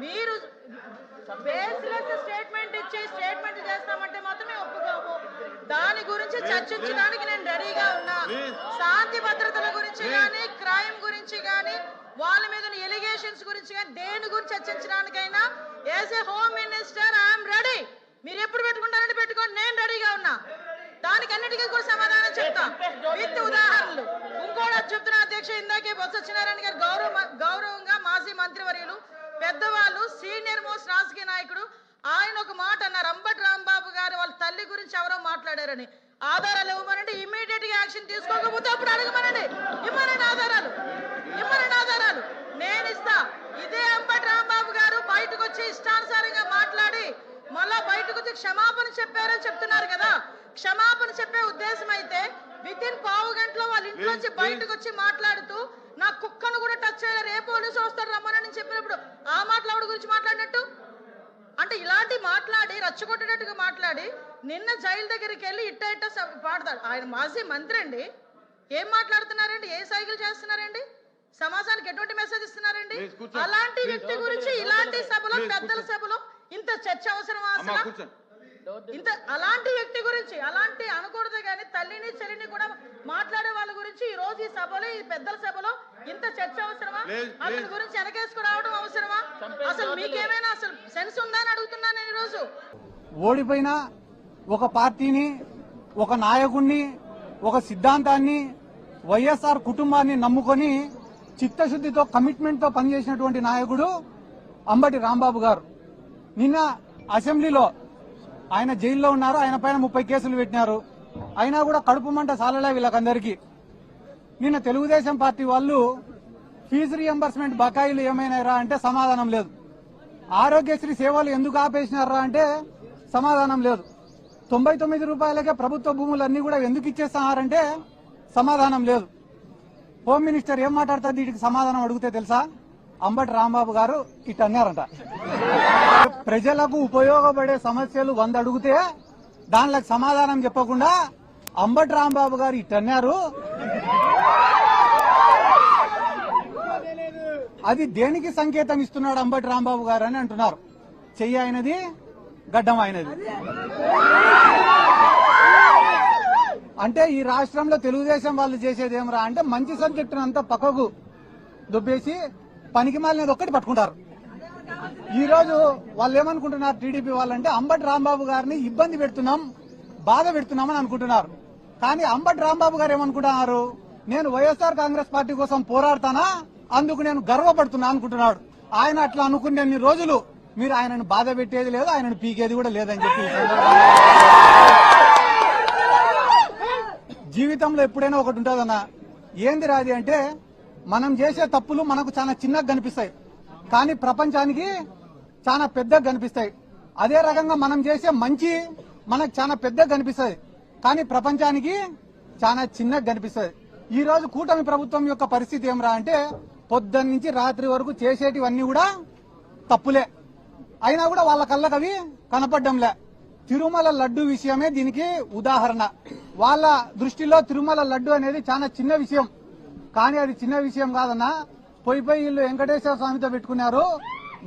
మీరు baseless statement ఇచ్చి statement చేస్తామంటే మాత్రమే ఒప్పుకోము. దాని గురించి చర్చించడానికి నేను రెడీగా ఉన్నా. శాంతి భద్రతల గురించి కానీ, క్రైమ్ గురించి కానీ, వాళ్ళ మీద ఎలిగేషన్స్ గురించి కానీ, దేని గురించి చర్చించడానికైనా as a home minister I'm ready. మీరు ఎప్పుడు పెట్టుకుంటారంటే పెట్టుకోండి, నేను రెడీగా ఉన్నా. దానికి అన్నిటికీ కూడా సమాధానం చెప్తా విత్ ఉదాహరణలు. ఇంకోటి చెప్తున్నా అధ్యక్ష, ఇందాకే బొత్స సత్యనారాయణ గారు గౌరవంగా మాజీ మంత్రివర్యులు, పెద్దవాళ్ళు, సీనియర్ మోస్ట్ రాజకీయ నాయకుడు, ఆయన ఒక మాట అన్నారు, అంబటి రాంబాబు గారు వాళ్ళ తల్లి గురించి ఎవరో మాట్లాడారని. ఆధారాలు ఇవ్వమనండి, ఇమ్మీడియట్ గా యాక్షన్ తీసుకోకపోతే అప్పుడు అడగమనండి, ఇమ్మనండి ఆధారాలు, ఇమ్మనండి ఆధారాలు, నేను ఇస్తా. ఇదే అంబటి రాంబాబు గారు బయటకు వచ్చి ఇష్టానుసారంగా మాట్లాడి మళ్ళా బయటకు వచ్చి క్షమాపణ చెప్పారని చెప్తున్నారు కదా. క్షమాపణ చెప్పే ఉద్దేశం అయితే విత్ ఇన్ పావు గంటలో వాళ్ళ ఇంట్లోంచి బయటకు వచ్చి మాట్లాడుతూ నా కుక్కను కూడా టచ్ చేయలేరు, ఏ పోలీసు వస్తాడు రమ్మని చెప్పినప్పుడు ఆ మాట్లాడు గురించి మాట్లాడినట్టు అంటే ఇలాంటి మాట్లాడి రచ్చగొట్టేటట్టుగా మాట్లాడి నిన్న జైలు దగ్గరికి వెళ్ళి ఇట్ట పాడతాడు. ఆయన మాజీ మంత్రి అండి, ఏం మాట్లాడుతున్నారండి, ఏ సైకిల్ చేస్తున్నారండి, సమాజానికి ఎటువంటి మెసేజ్ ఇస్తున్నారండి? అలాంటి వ్యక్తి గురించి ఇలాంటి సభలో, పెద్దల సభలో ఇంత చర్చ అవసరమా అసలు? ఇంత అలాంటి వ్యక్తి గురించి అలాంటి అనకూడదు కానీ తల్లిని చెల్లిని కూడా మాట్లాడే వాళ్ళ గురించి ఈ రోజు ఈ సభలో, ఈ పెద్దల సభలో ఇంత చర్చ అవసరమా? అతని గురించి వెనకేసుకురావడం అవసరమా? అసలు మీకేమైనా అసలు సెన్స్ ఉందా అని అడుగుతున్నా నేను. ఈరోజు ఓడిపోయిన ఒక పార్టీని, ఒక నాయకుడిని, ఒక సిద్ధాంతాన్ని, వైఎస్ఆర్ కుటుంబాన్ని నమ్ముకొని చిత్తశుద్దితో, కమిట్మెంట్ తో పనిచేసినటువంటి నాయకుడు అంబటి రాంబాబు గారు. నిన్న అసెంబ్లీలో ఆయన జైల్లో ఉన్నారు, ఆయన పైన 30 కేసులు పెట్టినారు. అయినా కూడా కడుపు మంట సాలలే వీళ్ళకందరికీ. నిన్న తెలుగుదేశం పార్టీ వాళ్ళు ఫీజు రియంబర్స్మెంట్ బకాయిలు ఏమైనారా అంటే సమాధానం లేదు. ఆరోగ్యశ్రీ సేవలు ఎందుకు ఆపేసినారా అంటే సమాధానం లేదు. 99 రూపాయలకే ప్రభుత్వ భూములన్నీ కూడా ఎందుకు ఇచ్చేస్తున్నారంటే సమాధానం లేదు. హోమ్ మినిస్టర్ ఏం మాట్లాడుతుంది వీటికి సమాధానం అడిగితే తెలుసా? అంబటి రాంబాబు గారు ఇట్ అన్నారంట, ప్రజలకు ఉపయోగపడే సమస్యలు 100 అడిగితే దానిలకు సమాధానం చెప్పకుండా అంబటి రాంబాబు గారు ఇట్ అన్నారు. అది దేనికి సంకేతం ఇస్తున్నాడు అంబటి రాంబాబు గారు అని అంటున్నారు. చెయ్యి అయినది, గడ్డం అయినది. అంటే ఈ రాష్ట్రంలో తెలుగుదేశం వాళ్ళు చేసేది ఏమరా అంటే మంచి సబ్జెక్టును అంతా పక్కకు దుబ్బేసి పనికి మాలినది ఒక్కటి పట్టుకుంటారు. ఈ రోజు వాళ్ళు ఏమనుకుంటున్నారు, టీడీపీ వాళ్ళంటే అంబటి రాంబాబు గారిని ఇబ్బంది పెడుతున్నాం, బాధ పెడుతున్నామని అనుకుంటున్నారు. కానీ అంబటి రాంబాబు గారు ఏమనుకుంటున్నారు, నేను వైఎస్ఆర్ కాంగ్రెస్ పార్టీ కోసం పోరాడతానా, అందుకు నేను గర్వపడుతున్నా అనుకుంటున్నాడు. ఆయన అట్లా అనుకునే రోజులు మీరు ఆయనను బాధ పెట్టేది లేదు, ఆయనను పీకేది కూడా లేదని చెప్పి జీవితంలో ఎప్పుడైనా ఒకటి ఉంటుందన్నా, ఏంది రాది అంటే మనం చేసే తప్పులు మనకు చాలా చిన్నగా కనిపిస్తాయి, కానీ ప్రపంచానికి చాలా పెద్దగా కనిపిస్తాయి. అదే రకంగా మనం చేసే మంచి మనకు చాలా పెద్దగా కనిపిస్తుంది, కానీ ప్రపంచానికి చాలా చిన్నగా కనిపిస్తుంది. ఈ రోజు కూటమి ప్రభుత్వం యొక్క పరిస్థితి ఏమరా అంటే పొద్దున్న నుంచి రాత్రి వరకు చేసేటివన్నీ కూడా తప్పులే, అయినా కూడా వాళ్ళ కళ్ళకు అవి కనపడ్డంలే. తిరుమల లడ్డు విషయమే దీనికి ఉదాహరణ. వాళ్ళ దృష్టిలో తిరుమల లడ్డు అనేది చాలా చిన్న విషయం, కానీ అది చిన్న విషయం కాదన్నా. పోయి వీళ్ళు వెంకటేశ్వర స్వామితో పెట్టుకున్నారు,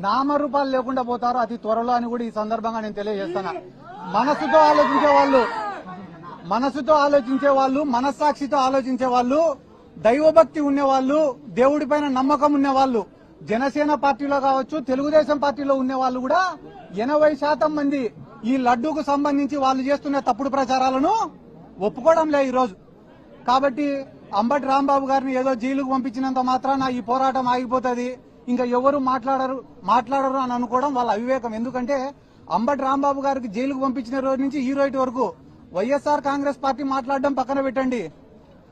నామరూపాలు లేకుండా పోతారు అతి త్వరలో అని కూడా ఈ సందర్భంగా నేను తెలియజేస్తున్నా. మనసుతో ఆలోచించే వాళ్ళు, మనస్సాక్షితో ఆలోచించే వాళ్ళు, దైవభక్తి ఉన్నవాళ్ళు, దేవుడి పైన నమ్మకం ఉన్నవాళ్ళు, జనసేన పార్టీలో కావచ్చు, తెలుగుదేశం పార్టీలో ఉన్న వాళ్ళు కూడా 80% మంది ఈ లడ్డూకు సంబంధించి వాళ్ళు చేస్తున్న తప్పుడు ప్రచారాలను ఒప్పుకోవడం లే ఈ రోజు. కాబట్టి అంబటి రాంబాబు గారిని ఏదో జైలుకు పంపించినంత మాత్రాన ఈ పోరాటం ఆగిపోతుంది, ఇంకా ఎవరు మాట్లాడరు అని అనుకోవడం వాళ్ళ అవివేకం. ఎందుకంటే అంబటి రాంబాబు గారికి జైలుకు పంపించిన రోజు నుంచి ఈ రోజు వరకు వైఎస్ఆర్ కాంగ్రెస్ పార్టీ మాట్లాడడం పక్కన పెట్టండి,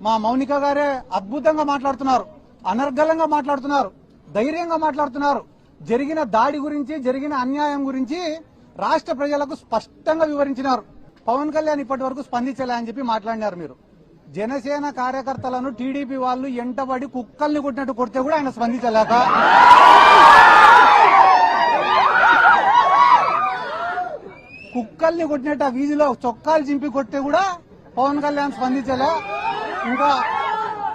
మా మౌనిక గారే అద్భుతంగా మాట్లాడుతున్నారు, అనర్గళంగా మాట్లాడుతున్నారు, ధైర్యంగా మాట్లాడుతున్నారు. జరిగిన దాడి గురించి, జరిగిన అన్యాయం గురించి రాష్ట్ర ప్రజలకు స్పష్టంగా వివరించినారు. పవన్ కళ్యాణ్ ఇప్పటి వరకు స్పందించలే అని చెప్పి మాట్లాడినారు. మీరు జనసేన కార్యకర్తలను టీడీపీ వాళ్ళు ఎంటబడి కుక్కల్ని కొట్టినట్టు కొడితే కూడా ఆయన స్పందించలేక, కుక్కల్ని కొట్టినట్టు ఆ వీధిలో చొక్కాలు చింపి కొట్టే కూడా పవన్ కళ్యాణ్ స్పందించలే.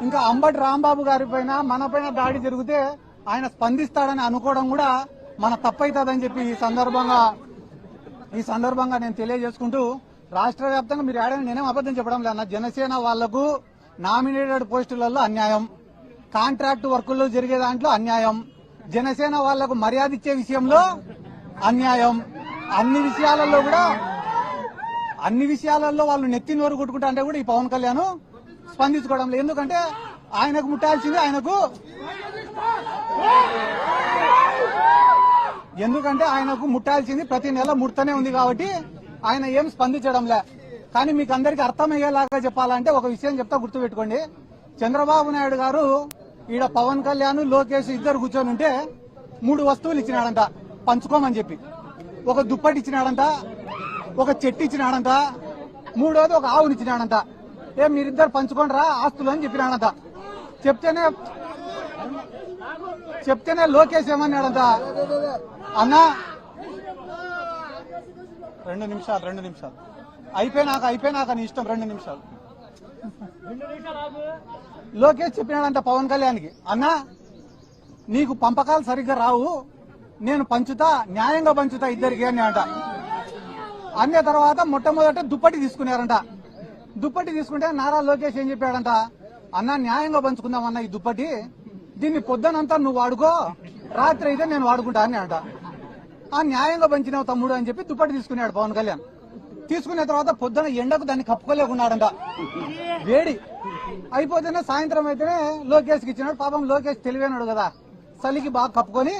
ఇంకా అంబటి రాంబాబు గారి పైన, మన పైన దాడి జరిగితే ఆయన స్పందిస్తాడని అనుకోవడం కూడా మన తప్పైతుందని చెప్పి ఈ సందర్భంగా నేను తెలియజేసుకుంటూ రాష్ట్ర వ్యాప్తంగా మీరు ఏడైనా నేనేం అబద్ధం చెప్పడం లేదు. జనసేన వాళ్లకు నామినేటెడ్ పోస్టులలో అన్యాయం, కాంట్రాక్ట్ వర్కుల్లో జరిగే దాంట్లో అన్యాయం, జనసేన వాళ్లకు మర్యాద ఇచ్చే విషయంలో అన్యాయం, అన్ని విషయాలలో వాళ్ళు నెత్తి నోరు కొట్టుకుంటా అంటే కూడా ఈ పవన్ కళ్యాణ్ స్పందించుకోవడం లేదు. ఎందుకంటే ఆయనకు ముట్టాల్సింది ప్రతి నెల ముడతనే ఉంది కాబట్టి ఆయన ఏం స్పందించడంలే. కానీ మీకు అందరికి అర్థమయ్యేలాగా చెప్పాలంటే ఒక విషయం చెప్తా, గుర్తుపెట్టుకోండి. చంద్రబాబు నాయుడు గారు ఈడ పవన్ కళ్యాణ్, లోకేష్ ఇద్దరు కూర్చొని ఉంటే 3 వస్తువులు ఇచ్చినాడంట పంచుకోమని చెప్పి. ఒక దుప్పటి ఇచ్చినాడంట, ఒక చెట్టు ఇచ్చినాడంట, 3వది ఒక ఆవుని ఇచ్చినాడంట. మీరిద్దరు పంచుకోండిరా ఆస్తులు అని చెప్పినాడంట. చెప్తేనే లోకేష్ ఏమన్నాడంట, అన్నా 2 నిమిషాలు అయిపోయినాక నీ ఇష్టం, 2 నిమిషాలు. లోకేష్ చెప్పినాడంట పవన్ కళ్యాణ్కి, అన్నా నీకు పంపకాలు సరిగ్గా రావు, నేను పంచుతా, న్యాయంగా పంచుతా ఇద్దరికి అని అంట. అన్న తర్వాత మొట్టమొదట దుప్పటి తీసుకున్నారంట. దుప్పటి తీసుకుంటే నారా లోకేష్ ఏం చెప్పాడంట, అన్న న్యాయంగా పంచుకుందామన్న ఈ దుప్పటి, దీన్ని పొద్దునంతా నువ్వు వాడుకో, రాత్రి అయితే నేను వాడుకుంటా అని అంట. ఆ న్యాయంగా పంచినావు తమ్ముడు అని చెప్పి దుప్పటి తీసుకున్నాడు పవన్ కళ్యాణ్. తీసుకున్న తర్వాత పొద్దున ఎండకు దాన్ని కప్పుకోలేకున్నాడంట, వేడి అయిపోతేనే సాయంత్రం అయితేనే లోకేష్కి ఇచ్చినాడు. పాపం లోకేష్ తెలివైనాడు కదా, చలికి బాగా కప్పుకొని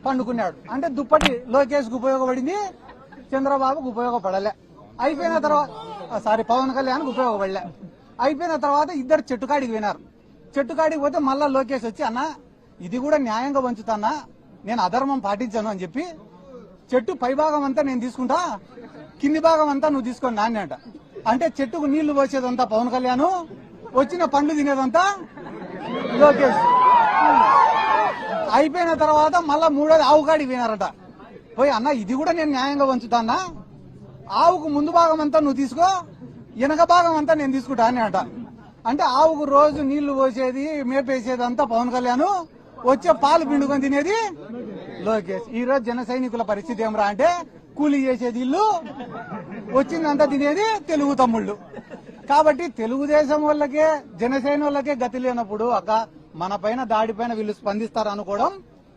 పండుకున్నాడు. అంటే దుప్పటి లోకేష్కి ఉపయోగపడింది, చంద్రబాబుకు ఉపయోగపడలే. అయిపోయిన తర్వాత పవన్ కళ్యాణ్కి ఉపయోగపడలే. అయిపోయిన తర్వాత ఇద్దరు చెట్టుకాడికి పోయినారు. చెట్టుకాడికి పోతే మళ్ళా లోకేష్ వచ్చి, అన్న ఇది కూడా న్యాయంగా పంచుతానా, నేను అధర్మం పాటించాను అని చెప్పి చెట్టు పై భాగం అంతా నేను తీసుకుంటా, కింది భాగం అంతా నువ్వు తీసుకోండి నాన్న అంట. అంటే చెట్టుకు నీళ్లు పోసేదంతా పవన్ కళ్యాణ్, వచ్చిన పండ్లు తినేదంతా లోకేష్. అయిపోయిన తర్వాత మళ్ళా 3వది ఆవు కాడికి పోయినారట. పోయి, అన్న ఇది కూడా నేను న్యాయంగా పంచుతానా, ఆవుకు ముందు భాగం అంతా నువ్వు తీసుకో, వెనక భాగం అంతా నేను తీసుకుంటా అని అంట. అంటే ఆవుకు రోజు నీళ్లు పోసేది, మేపేసేది అంతా పవన్ కళ్యాణ్, వచ్చే పాలు పిండుకొని తినేది లోకేష్. ఈ రోజు జన సైనికుల పరిస్థితి ఏమరా అంటే, కూలీ చేసేది ఇల్లు, వచ్చిందంతా తినేది తెలుగు తమ్ముళ్ళు. కాబట్టి తెలుగుదేశం వాళ్ళకే జనసేన వాళ్ళకే గతి లేనప్పుడు మన పైన దాడి పైన వీళ్ళు స్పందిస్తారు అనుకోవడం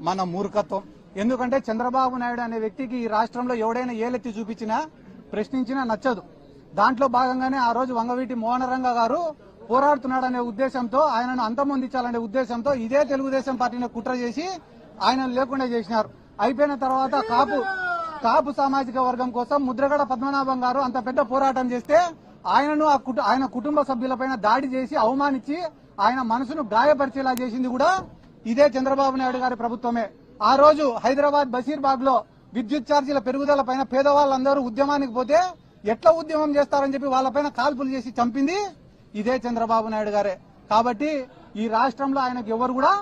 మన మూర్ఖత్వం. ఎందుకంటే చంద్రబాబు నాయుడు అనే వ్యక్తికి ఈ రాష్ట్రంలో ఎవడైనా ఏలెత్తి చూపించినా ప్రశ్నించినా నచ్చదు. దాంట్లో భాగంగానే ఆ రోజు వంగవీటి మోహనరంగ గారు పోరాడుతున్నాడనే ఉద్దేశంతో, ఆయనను అంతమొందించాలనే ఉద్దేశంతో ఇదే తెలుగుదేశం పార్టీని కుట్ర చేసి ఆయన లేకుండా చేసినారు. అయిపోయిన తర్వాత కాపు సామాజిక వర్గం కోసం ముద్రగడ పద్మనాభం గారు అంత పెద్ద పోరాటం చేస్తే ఆయన కుటుంబ సభ్యులపైన దాడి చేసి అవమానించి ఆయన మనసును గాయపరిచేలా చేసింది కూడా ఇదే చంద్రబాబు నాయుడు గారి ప్రభుత్వమే. ఆ రోజు హైదరాబాద్ బషీర్బాగ్ లో విద్యుత్ ఛార్జీల పెరుగుదల పైన పేదవాళ్ళందరూ ఉద్యమానికి పోతే ఎట్లా ఉద్యమం చేస్తారని చెప్పి వాళ్ళపైన కాల్పులు చేసి చంపింది ఇదే చంద్రబాబు నాయుడు గారే. కాబట్టి ఈ రాష్ట్రంలో ఆయనకు ఎవరు కూడా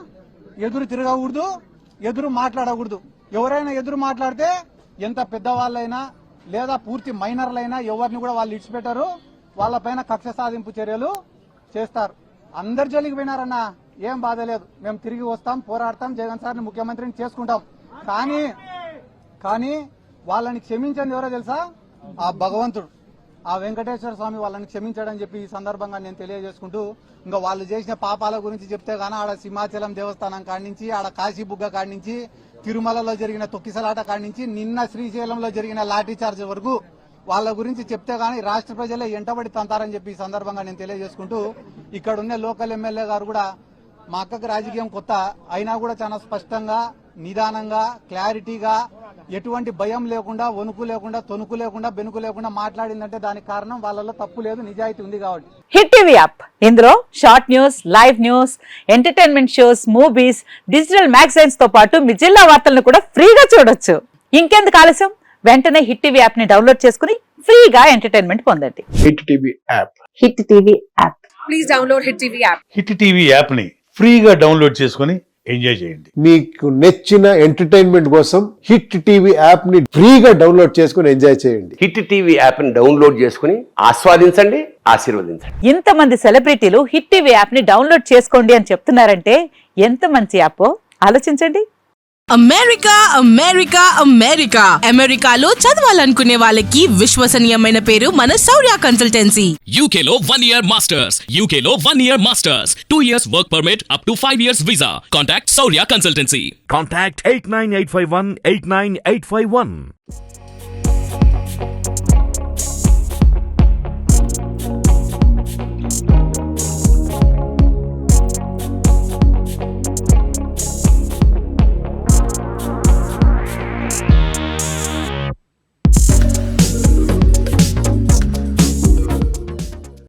ఎదురు తిరగకూడదు, ఎదురు మాట్లాడకూడదు. ఎవరైనా ఎదురు మాట్లాడితే ఎంత పెద్దవాళ్ళైనా లేదా పూర్తి మైనర్లైనా ఎవరిని కూడా వాళ్ళు ఇడిచిపెట్టారు, వాళ్ళపైన కక్ష సాధింపు చర్యలు చేస్తారు. అందరి జోలికి పోయినారన్నా ఏం బాధ లేదు, మేము తిరిగి వస్తాం, పోరాడతాం, జగన్ సార్ని ముఖ్యమంత్రిని చేసుకుంటాం. కానీ వాళ్ళని క్షమించండి ఎవరో తెలుసా, ఆ భగవంతుడు, ఆ వెంకటేశ్వర స్వామి వాళ్ళని క్షమించాడని చెప్పి ఈ సందర్భంగా నేను తెలియజేసుకుంటూ, ఇంకా వాళ్ళు చేసిన పాపాల గురించి చెప్తే గానీ ఆడ సింహాచలం దేవస్థానం కాడి నుంచి, ఆడ కాశీబుగ్గ కాడి నుంచి, తిరుమలలో జరిగిన తొక్కిసలాట కాడి నుంచి, నిన్న శ్రీశైలంలో జరిగిన లాఠీ చార్జ్ వరకు వాళ్ళ గురించి చెప్తే గానీ రాష్ట్ర ప్రజలే ఎంటబడి తంతారని చెప్పి ఈ సందర్భంగా నేను తెలియజేసుకుంటూ, ఇక్కడ ఉన్న లోకల్ ఎమ్మెల్యే గారు కూడా మా అక్కకి రాజకీయం కొత్త అయినా కూడా చాలా స్పష్టంగా, నిదానంగా, క్లారిటీగా, ఎటువంటి భయం లేకుండా, వణుకు లేకుండా, తొణుకు లేకుండా, బెనుకు లేకుండా మాట్లాడిందంటే దానికి కారణం వాళ్ళలో తప్పు లేదు, నిజాయితీ ఉంది కాబట్టి. హిట్ టీవీ యాప్, ఇందులో short news, live news, entertainment shows, movies, digital magazines తో పాటు మీ జిల్లా వార్తలను కూడా ఫ్రీగా చూడొచ్చు. ఇంకెందుకు ఆలస్యం, వెంటనే హిట్ టీవీ యాప్ ని డౌన్లోడ్ చేసుకుని ఫ్రీగా ఎంటర్టైన్మెంట్ పొందండి. Hit TV app, hit TV app, please download hit TV app. Hit TV app ని ఫ్రీగా డౌన్లోడ్ చేసుకుని ఎంజాయ్ చేయండి. మీకు నచ్చిన ఎంటర్టైన్మెంట్ కోసం హిట్ టీవీ యాప్ ని ఫ్రీగా డౌన్లోడ్ చేసుకుని ఎంజాయ్ చేయండి. హిట్ టీవీ యాప్ ని డౌన్లోడ్ చేసుకుని ఆస్వాదించండి, ఆశీర్వదించండి. ఇంతమంది సెలబ్రిటీలు హిట్ టీవీ యాప్ ని డౌన్లోడ్ చేసుకోండి అని చెప్తున్నారంటే ఎంత మంచి యాప్ ఆలోచించండి. అమెరికా అమెరికా అమెరికా అమెరికాలో చదవాలనుకునే వాళ్ళకి విశ్వసనీయమైన పేరు మన శౌర్య కన్సల్టెన్సీ. UK లో 1 year masters. UK లో 1 year masters. 2 years work permit up to 5 years visa. Contact Saurya Consultancy. Contact 89851 89851.